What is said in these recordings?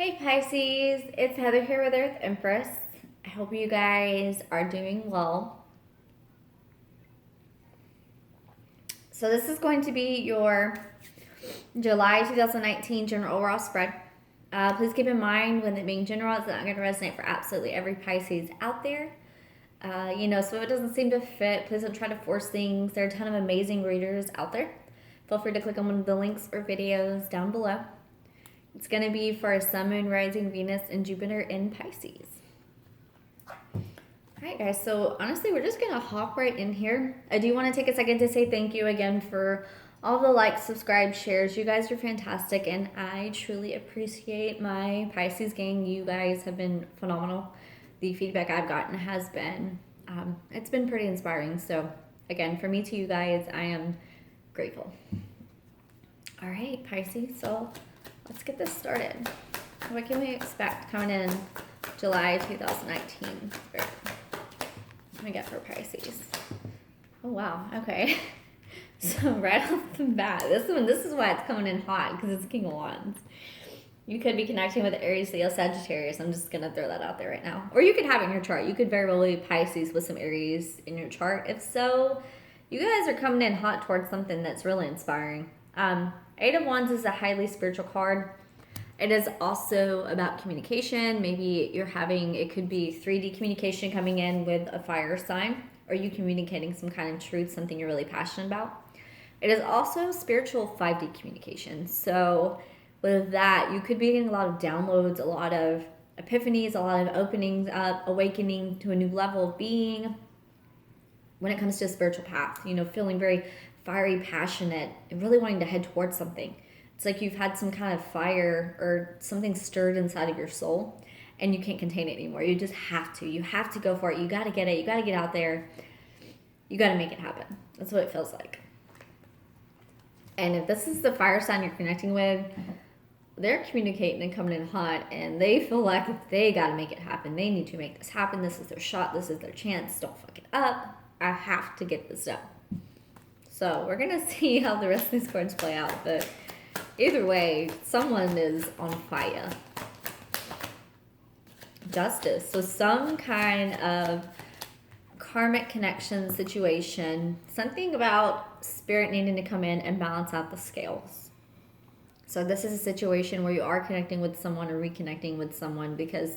Hey Pisces, it's Heather here with Earth Empress. I hope you guys are doing well. So this is going to be your July 2019 general overall spread. Please keep in mind when it being general, it's not going to resonate for absolutely every Pisces out there. So if it doesn't seem to fit, please don't try to force things. There are a ton of amazing readers out there. Feel free to click on one of the links or videos down below. It's going to be for Sun, Moon, Rising, Venus, and Jupiter in Pisces. All right, guys. So honestly, we're just going to hop right in here. I do want to take a second to say thank you again for all the likes, subscribe, shares. You guys are fantastic, and I truly appreciate my Pisces gang. You guys have been phenomenal. The feedback I've gotten has been, it's been pretty inspiring. So again, from me to you guys, I am grateful. All right, Pisces. So let's get this started. What can we expect coming in July 2019? What do we get for Pisces? Oh, wow. Okay. So right off the bat, this is why it's coming in hot, because it's King of Wands. You could be connecting with Aries, Leo, Sagittarius. I'm just going to throw that out there right now. Or you could have it in your chart. You could very well be Pisces with some Aries in your chart. If so, you guys are coming in hot towards something that's really inspiring. Eight of Wands is a highly spiritual card. It is also about communication. Maybe you're having, it could be 3D communication coming in with a fire sign, or you communicating some kind of truth, something you're really passionate about. It is also spiritual 5D communication. So with that, you could be getting a lot of downloads, a lot of epiphanies, a lot of openings up, awakening to a new level of being when it comes to a spiritual path, feeling very fiery, passionate, and really wanting to head towards something. It's like you've had some kind of fire or something stirred inside of your soul, and you can't contain it anymore. You just have to. You have to go for it. You got to get it. You got to get out there. You got to make it happen. That's what it feels like. And if this is the fire sign you're connecting with, they're communicating and coming in hot, and they feel like they got to make it happen. They need to make this happen. This is their shot. This is their chance. Don't fuck it up. I have to get this done. So we're going to see how the rest of these cards play out. But either way, someone is on fire. Justice. So some kind of karmic connection situation. Something about spirit needing to come in and balance out the scales. So this is a situation where you are connecting with someone or reconnecting with someone because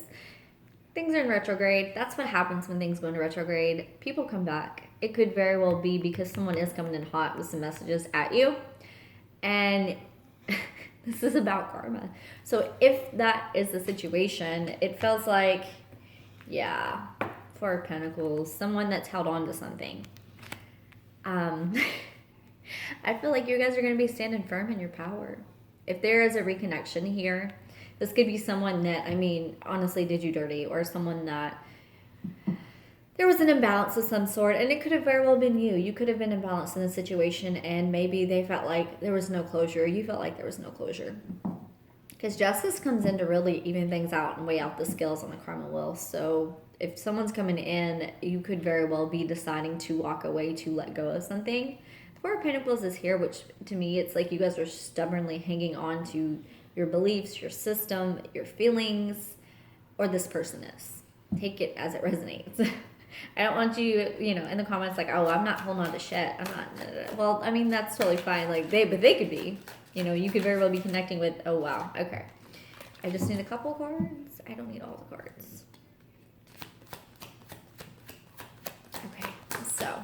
things are in retrograde. That's what happens when things go into retrograde. People come back. It could very well be because someone is coming in hot with some messages at you. And this is about karma. So if that is the situation, it feels like, yeah, Four of Pentacles, someone that's held on to something. I feel like you guys are going to be standing firm in your power. If there is a reconnection here, this could be someone that, honestly did you dirty, or someone that there was an imbalance of some sort, and it could have very well been you. You could have been imbalanced in the situation, and maybe they felt like there was no closure. You felt like there was no closure. Because justice comes in to really even things out and weigh out the scales on the karma wheel. So if someone's coming in, you could very well be deciding to walk away, to let go of something. Four of Pentacles is here, which to me, it's like you guys are stubbornly hanging on to your beliefs, your system, your feelings, or this person is. Take it as it resonates. I don't want you, in the comments like, oh, I'm not holding on to shit. I'm not. Well, that's totally fine. But they could be. You could very well be connecting with, oh, wow, okay. I just need a couple cards. I don't need all the cards. Okay, so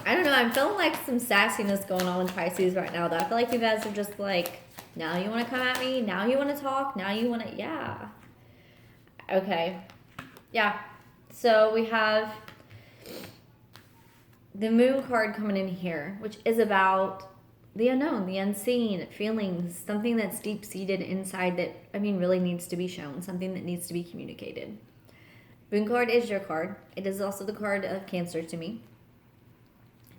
I don't know. I'm feeling like some sassiness going on with Pisces right now, though. I feel like you guys are just like, now you want to come at me? Now you want to talk? Now you want to, yeah. Okay. Yeah. So we have the Moon card coming in here, which is about the unknown, the unseen, feelings, something that's deep-seated inside that, really needs to be shown, something that needs to be communicated. Moon card is your card. It is also the card of Cancer to me.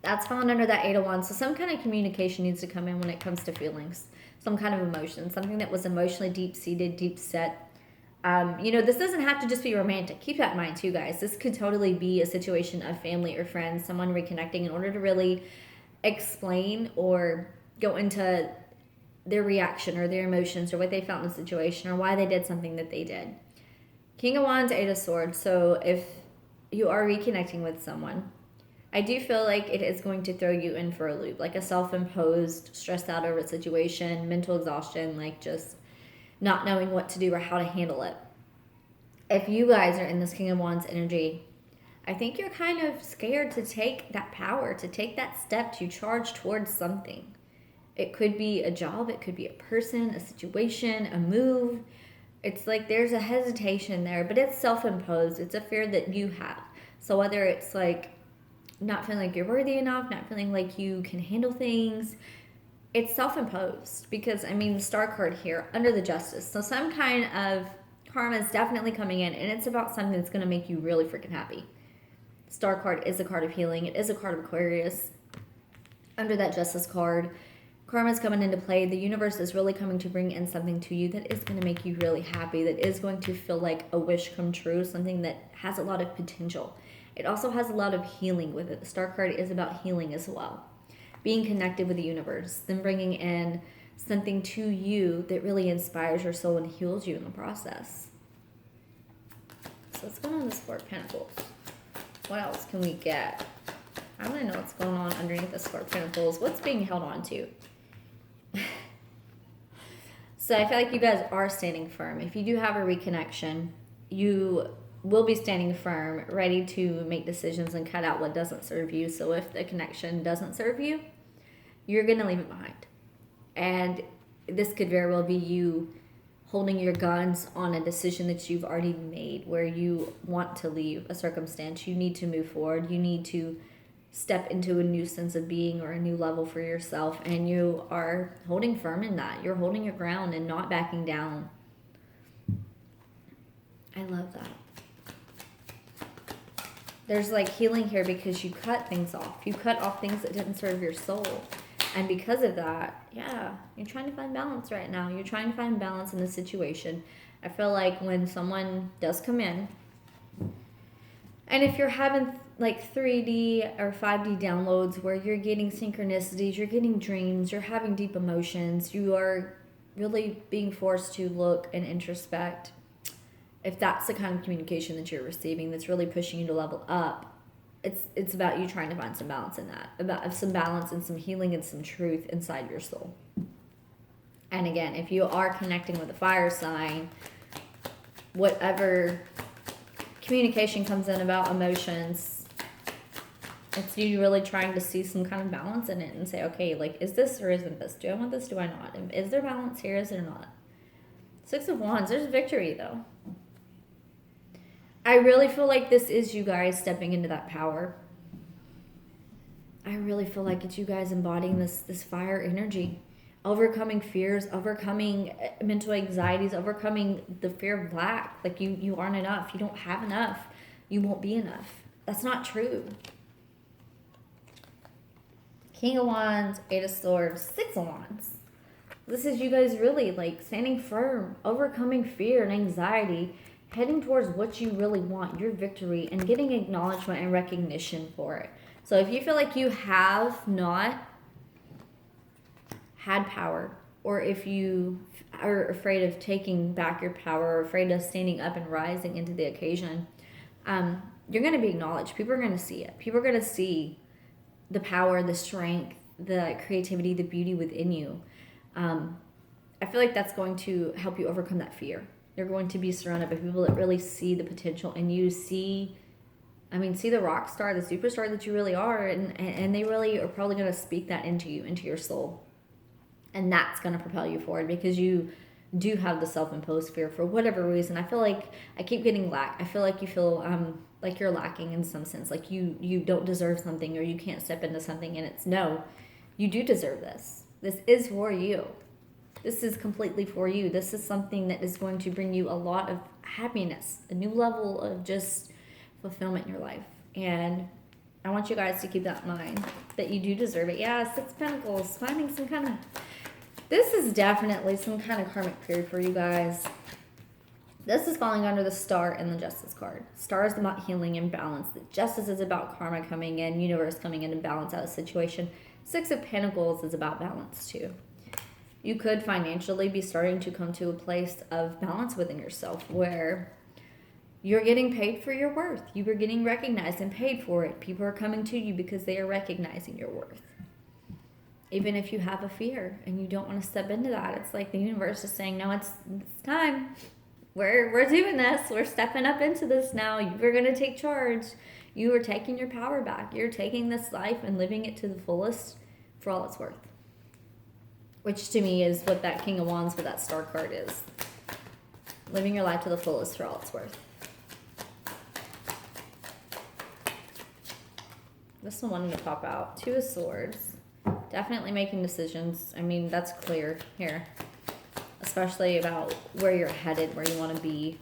That's falling under that Eight of Wands. So some kind of communication needs to come in when it comes to feelings, some kind of emotion, something that was emotionally deep-seated, deep-set. This doesn't have to just be romantic. Keep that in mind too, guys. This could totally be a situation of family or friends, someone reconnecting in order to really explain or go into their reaction or their emotions or what they felt in the situation or why they did something that they did. King of Wands, Eight of Swords. So if you are reconnecting with someone, I do feel like it is going to throw you in for a loop, like a self-imposed, stressed out over situation, mental exhaustion, like just not knowing what to do or how to handle it. If you guys are in this King of Wands energy, I think you're kind of scared to take that power, to take that step, to charge towards something. It could be a job, it could be a person, a situation, a move. It's like there's a hesitation there, but it's self-imposed. It's a fear that you have. So whether it's like not feeling like you're worthy enough, not feeling like you can handle things, it's self-imposed. Because, I mean, the Star card here, under the Justice. So some kind of karma is definitely coming in, and it's about something that's going to make you really freaking happy. Star card is a card of healing. It is a card of Aquarius. Under that Justice card, karma is coming into play. The universe is really coming to bring in something to you that is going to make you really happy, that is going to feel like a wish come true, something that has a lot of potential. It also has a lot of healing with it. The Star card is about healing as well. Being connected with the universe, then bringing in something to you that really inspires your soul and heals you in the process. So let's go on this Four of Pentacles. What else can we get? I want to know what's going on underneath the Four of Pentacles. What's being held on to? So I feel like you guys are standing firm. If you do have a reconnection, you will be standing firm, ready to make decisions and cut out what doesn't serve you. So if the connection doesn't serve you, you're going to leave it behind. And this could very well be you holding your guns on a decision that you've already made, where you want to leave a circumstance. You need to move forward. You need to step into a new sense of being or a new level for yourself, and you are holding firm in that. You're holding your ground and not backing down. I love that. There's like healing here because you cut things off. You cut off things that didn't serve your soul. And because of that, yeah, you're trying to find balance right now. You're trying to find balance in the situation. I feel like when someone does come in, and if you're having like 3D or 5D downloads where you're getting synchronicities, you're getting dreams, you're having deep emotions, you are really being forced to look and introspect. If that's the kind of communication that you're receiving that's really pushing you to level up, it's about you trying to find some balance in that, about some balance and some healing and some truth inside your soul. And again, if you are connecting with a fire sign, whatever communication comes in about emotions, it's you really trying to see some kind of balance in it and say, okay, like, is this or isn't this? Do I want this? Do I not? Is there balance here? Is there not? Six of Wands, there's victory though. I really feel like this is you guys stepping into that power. I really feel like it's you guys embodying this fire energy. Overcoming fears, overcoming mental anxieties, overcoming the fear of lack. Like you aren't enough. You don't have enough. You won't be enough. That's not true. King of Wands, Eight of Swords, Six of Wands. This is you guys really like standing firm, overcoming fear and anxiety, heading towards what you really want, your victory, and getting acknowledgement and recognition for it. So if you feel like you have not had power, or if you are afraid of taking back your power, or afraid of standing up and rising into the occasion, you're going to be acknowledged. People are going to see it. People are going to see the power, the strength, the creativity, the beauty within you. I feel like that's going to help you overcome that fear. You're going to be surrounded by people that really see the potential in you, see the rock star, the superstar that you really are, and they really are probably going to speak that into you, into your soul. And that's going to propel you forward because you do have the self-imposed fear for whatever reason. I feel like I keep getting lack. I feel like you feel like you're lacking in some sense, like you don't deserve something or you can't step into something, and it's no, you do deserve this. This is for you. This is completely for you. This is something that is going to bring you a lot of happiness, a new level of just fulfillment in your life. And I want you guys to keep that in mind, that you do deserve it. Yeah, Six of Pentacles, finding some kind of... This is definitely some kind of karmic period for you guys. This is falling under the Star and the Justice card. Star is about healing and balance. The Justice is about karma coming in, universe coming in to balance out a situation. Six of Pentacles is about balance too. You could financially be starting to come to a place of balance within yourself where you're getting paid for your worth. You are getting recognized and paid for it. People are coming to you because they are recognizing your worth. Even if you have a fear and you don't want to step into that, it's like the universe is saying, no, it's time. We're doing this. We're stepping up into this now. You're going to take charge. You are taking your power back. You're taking this life and living it to the fullest for all it's worth. Which to me is what that King of Wands with that star card is. Living your life to the fullest for all it's worth. This one wanted to pop out. Two of Swords. Definitely making decisions. I mean, that's clear here. Especially about where you're headed, where you want to be.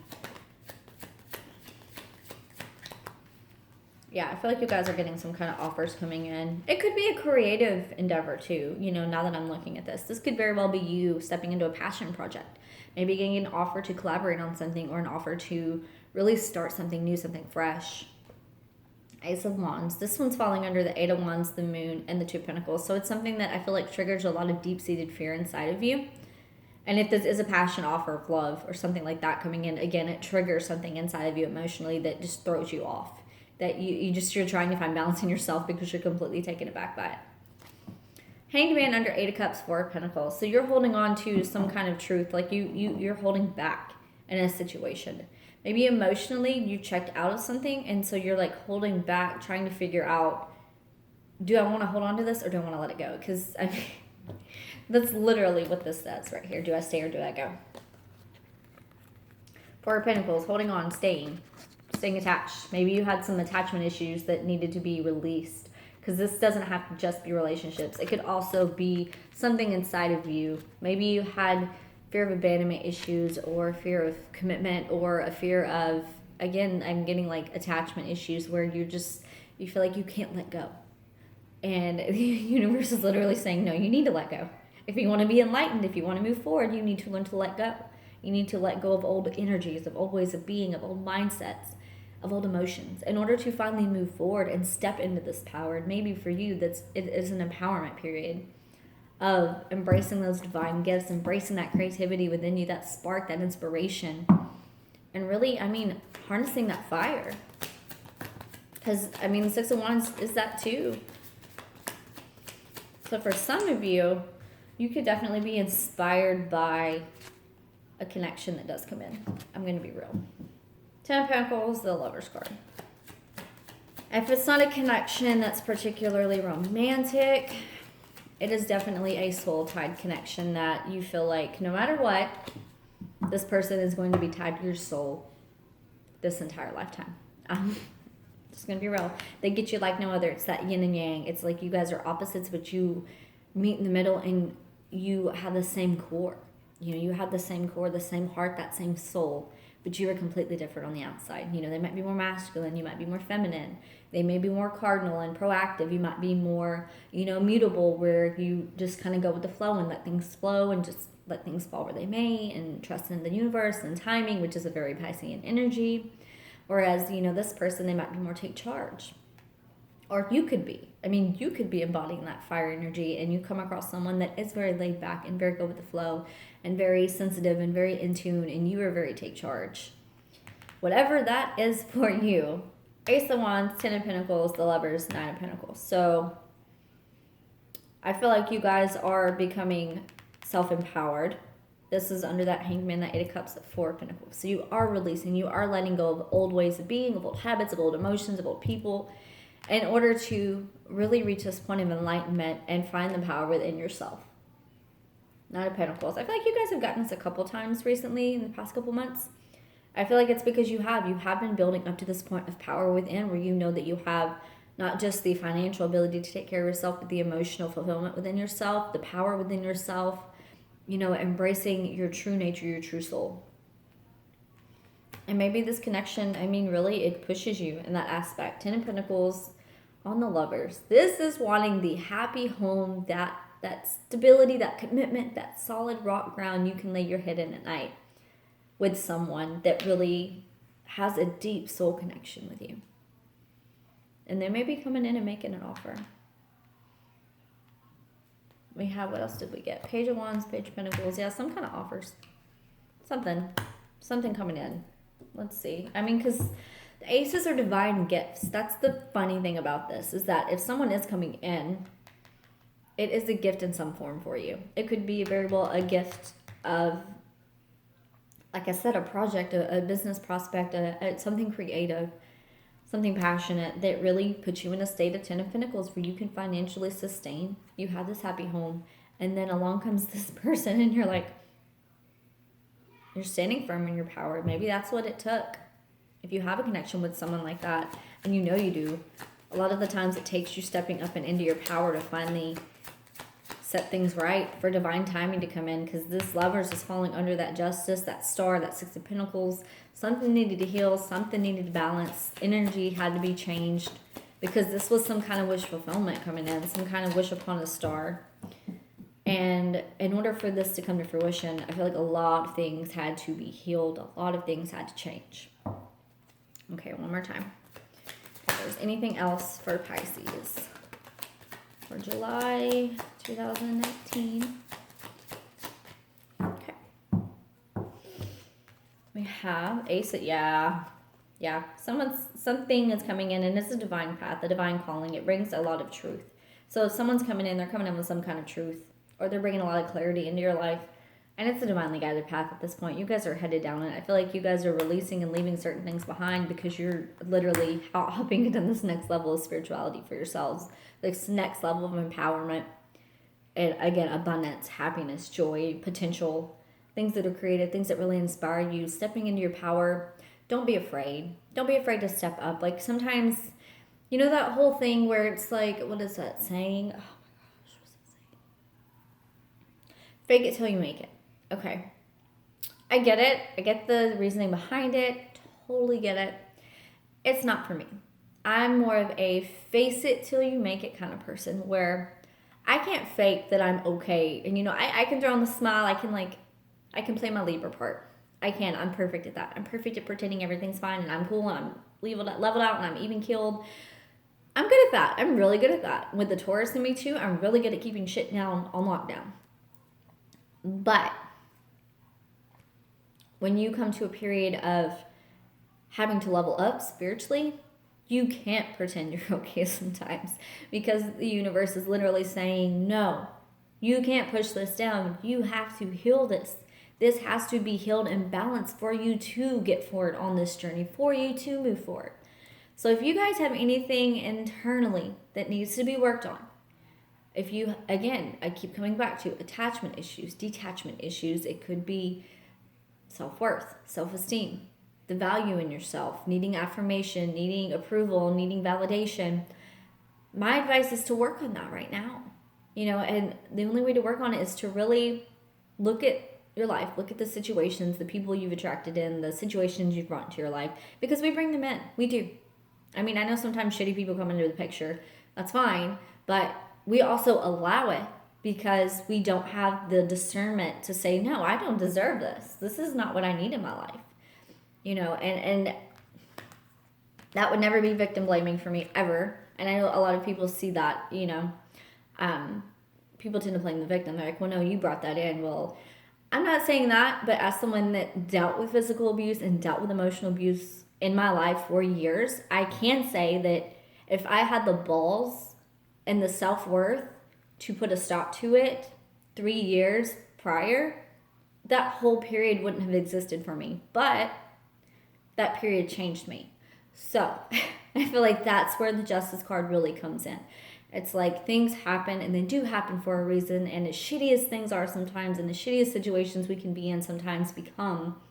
Yeah, I feel like you guys are getting some kind of offers coming in. It could be a creative endeavor too, you know, now that I'm looking at this. This could very well be you stepping into a passion project. Maybe getting an offer to collaborate on something or an offer to really start something new, something fresh. Ace of Wands. This one's falling under the Eight of Wands, the Moon, and the Two of Pentacles. So it's something that I feel like triggers a lot of deep-seated fear inside of you. And if this is a passion offer of love or something like that coming in, again, it triggers something inside of you emotionally that just throws you off. That you're trying to find balance in yourself because you're completely taken aback by it. Hanged Man under Eight of Cups, Four of Pentacles. So you're holding on to some kind of truth. Like you're holding back in a situation. Maybe emotionally you checked out of something and so you're like holding back, trying to figure out, do I want to hold on to this or do I want to let it go? Because I mean, that's literally what this says right here. Do I stay or do I go? Four of Pentacles, holding on, staying attached. Maybe you had some attachment issues that needed to be released, because this doesn't have to just be relationships. It could also be something inside of you. Maybe you had fear of abandonment issues or fear of commitment or a fear of, again, I'm getting like attachment issues where you feel like you can't let go. And the universe is literally saying, no, you need to let go. If you want to be enlightened, if you want to move forward, you need to learn to let go. You need to let go of old energies, of old ways of being, of old mindsets, of old emotions in order to finally move forward and step into this power. And maybe for you, it is an empowerment period of embracing those divine gifts, embracing that creativity within you, that spark, that inspiration, and really, I mean, harnessing that fire. Because, I mean, the Six of Wands is that too. So for some of you, you could definitely be inspired by a connection that does come in. I'm going to be real. Ten of Pentacles, the Lover's card. If it's not a connection that's particularly romantic, it is definitely a soul-tied connection that you feel like no matter what, this person is going to be tied to your soul this entire lifetime. Just going to be real. They get you like no other. It's that yin and yang. It's like you guys are opposites, but you meet in the middle and you have the same core. You know, you have the same core, the same heart, that same soul, but you are completely different on the outside. You know, they might be more masculine. You might be more feminine. They may be more cardinal and proactive. You might be more, you know, mutable, where you just kind of go with the flow and let things flow and just let things fall where they may and trust in the universe and timing, which is a very Piscean energy. Whereas, you know, this person, they might be more take charge. Or you could be. I mean, you could be embodying that fire energy and you come across someone that is very laid back and very go with the flow and very sensitive and very in tune, and you are very take charge. Whatever that is for you. Ace of Wands, Ten of Pentacles, the Lovers, Nine of Pentacles. So I feel like you guys are becoming self-empowered. This is under that Hanged Man, that Eight of Cups, that Four of Pentacles. So you are releasing, you are letting go of old ways of being, of old habits, of old emotions, of old people, in order to really reach this point of enlightenment and find the power within yourself. Nine of Pentacles. I feel like you guys have gotten this a couple times recently in the past couple months. I feel like it's because you have been building up to this point of power within, where you know that you have not just the financial ability to take care of yourself, but the emotional fulfillment within yourself, the power within yourself, you know, embracing your true nature, your true soul. And maybe this connection, I mean, really, it pushes you in that aspect. Ten of Pentacles on the Lovers. This is wanting the happy home, that stability, that commitment, that solid rock ground you can lay your head in at night with someone that really has a deep soul connection with you. And they may be coming in and making an offer. We have, what else did we get? Page of Wands, Page of Pentacles. Yeah, some kind of offers. Something coming in. Let's see. I mean, because the aces are divine gifts. That's the funny thing about this, is that if someone is coming in, it is a gift in some form for you. It could be very well a gift of, like I said, a project, a business prospect, something creative, something passionate that really puts you in a state of 10 of Pentacles where you can financially sustain. You have this happy home, and then along comes this person, and you're like, you're standing firm in your power. Maybe that's what it took. If you have a connection with someone like that, and you know you do, a lot of the times it takes you stepping up and into your power to finally set things right, for divine timing to come in, because this Lovers is falling under that Justice, that Star, that Six of Pentacles. Something needed to heal, something needed to balance, energy had to be changed, because this was some kind of wish fulfillment coming in, some kind of wish upon a star. And in order for this to come to fruition, I feel like a lot of things had to be healed, a lot of things had to change. Okay, one more time. If there's anything else for Pisces for July 2019. Okay. We have Ace of, yeah. Something is coming in, and it's a divine path, a divine calling. It brings a lot of truth. So if someone's coming in, they're coming in with some kind of truth, or they're bringing a lot of clarity into your life. And it's a divinely guided path at this point. You guys are headed down it. I feel like you guys are releasing and leaving certain things behind, because you're literally hopping into this next level of spirituality for yourselves. This next level of empowerment. And again, abundance, happiness, joy, potential. Things that are creative, things that really inspire you. Stepping into your power. Don't be afraid. Don't be afraid to step up. Like sometimes, you know that whole thing where it's like, what is that saying? Oh my gosh, what's that saying? Fake it till you make it. Okay. I get it. I get the reasoning behind it. Totally get it. It's not for me. I'm more of a face it till you make it kind of person, where I can't fake that I'm okay. And, you know, I can throw on the smile. I can play my Libra part. I can. I'm perfect at that. I'm perfect at pretending everything's fine and I'm cool and I'm leveled out and I'm even keeled. I'm good at that. I'm really good at that. With the Taurus in me too, I'm really good at keeping shit down on lockdown. But when you come to a period of having to level up spiritually, you can't pretend you're okay sometimes, because the universe is literally saying, no, you can't push this down. You have to heal this. This has to be healed and balanced for you to get forward on this journey, for you to move forward. So if you guys have anything internally that needs to be worked on, if you, again, I keep coming back to attachment issues, detachment issues, it could be self-worth, self-esteem, the value in yourself, needing affirmation, needing approval, needing validation. My advice is to work on that right now. You know, and the only way to work on it is to really look at your life, look at the situations, the people you've attracted in, the situations you've brought into your life, because we bring them in. We do. I mean, I know sometimes shitty people come into the picture. That's fine. But we also allow it because we don't have the discernment to say, no, I don't deserve this. This is not what I need in my life. You know, and that would never be victim blaming for me ever. And I know a lot of people see that, you know. People tend to blame the victim. They're like, well, no, you brought that in. Well, I'm not saying that, but as someone that dealt with physical abuse and dealt with emotional abuse in my life for years, I can say that if I had the balls and the self-worth to put a stop to it 3 years prior, that whole period wouldn't have existed for me. But that period changed me. So I feel like that's where the Justice card really comes in. It's like things happen, and they do happen for a reason, and as shitty as things are sometimes, and the shittiest situations we can be in sometimes become,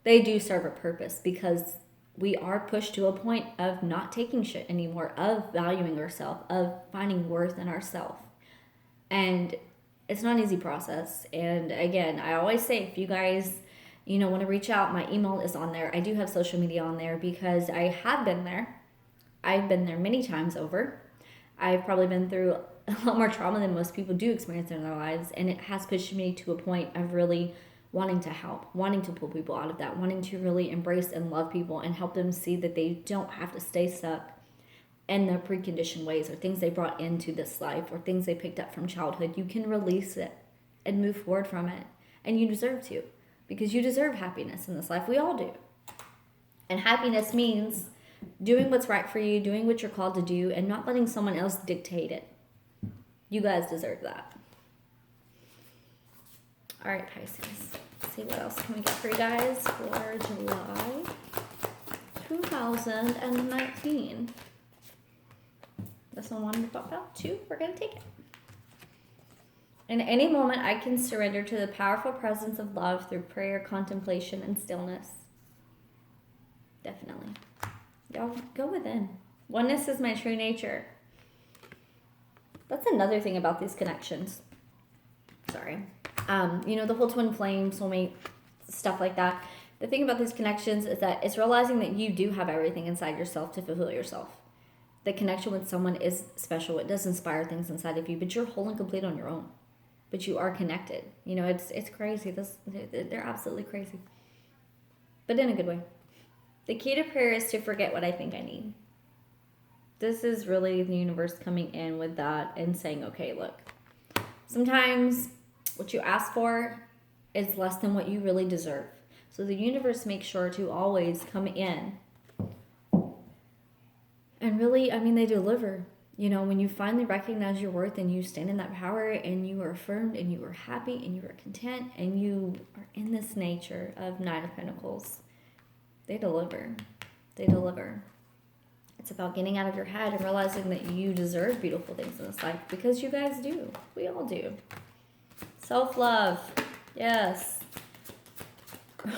they do serve a purpose, because we are pushed to a point of not taking shit anymore, of valuing ourselves, of finding worth in ourselves. And it's not an easy process. And again, I always say, if you guys, you know, want to reach out, my email is on there. I do have social media on there because I have been there. I've been there many times over. I've probably been through a lot more trauma than most people do experience in their lives. And it has pushed me to a point of really wanting to help, wanting to pull people out of that, wanting to really embrace and love people and help them see that they don't have to stay stuck in their preconditioned ways, or things they brought into this life, or things they picked up from childhood. You can release it and move forward from it. And you deserve to, because you deserve happiness in this life. We all do. And happiness means doing what's right for you, doing what you're called to do, and not letting someone else dictate it. You guys deserve that. All right, Pisces. Let's see what else can we get for you guys for July 2019. This one wanted to pop out too. We're going to take it. In any moment, I can surrender to the powerful presence of love through prayer, contemplation, and stillness. Definitely. Y'all go within. Oneness is my true nature. That's another thing about these connections. Sorry. The whole twin flame, soulmate, stuff like that. The thing about these connections is that it's realizing that you do have everything inside yourself to fulfill yourself. The connection with someone is special. It does inspire things inside of you, but you're whole and complete on your own. But you are connected. It's crazy. They're absolutely crazy. But in a good way. The key to prayer is to forget what I think I need. This is really the universe coming in with that and saying, okay, look, sometimes what you ask for is less than what you really deserve. So the universe makes sure to always come in. And really, they deliver. When you finally recognize your worth and you stand in that power and you are affirmed and you are happy and you are content and you are in this nature of Nine of Pentacles, they deliver. They deliver. It's about getting out of your head and realizing that you deserve beautiful things in this life, because you guys do. We all do. Self-love. Yes.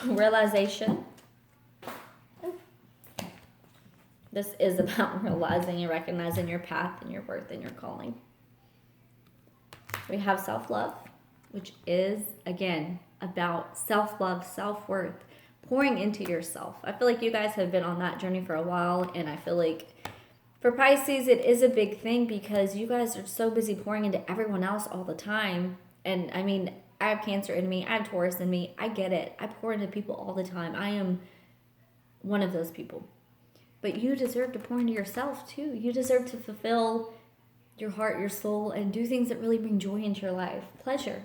Realization. This is about realizing and recognizing your path and your worth and your calling. We have self-love, which is, again, about self-love, self-worth, pouring into yourself. I feel like you guys have been on that journey for a while, and I feel like for Pisces, it is a big thing because you guys are so busy pouring into everyone else all the time. And I have Cancer in me, I have Taurus in me, I get it. I pour into people all the time. I am one of those people. But you deserve to pour into yourself too. You deserve to fulfill your heart, your soul, and do things that really bring joy into your life. Pleasure.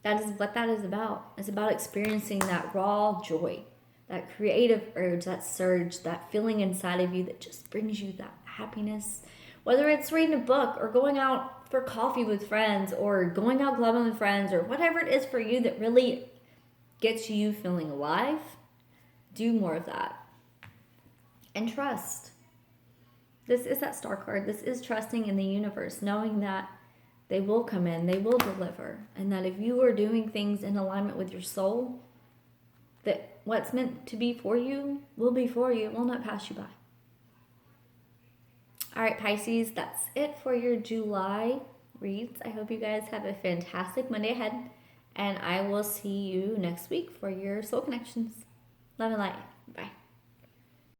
That is what that is about. It's about experiencing that raw joy, that creative urge, that surge, that feeling inside of you that just brings you that happiness. Whether it's reading a book or going out for coffee with friends or going out clubbing with friends or whatever it is for you that really gets you feeling alive, do more of that. And trust. This is that star card. This is trusting in the universe, knowing that they will come in, they will deliver, and that if you are doing things in alignment with your soul, that what's meant to be for you will be for you. It will not pass you by. All right, Pisces, that's it for your July reads. I hope you guys have a fantastic Monday ahead, and I will see you next week for your soul connections. Love and light. Bye.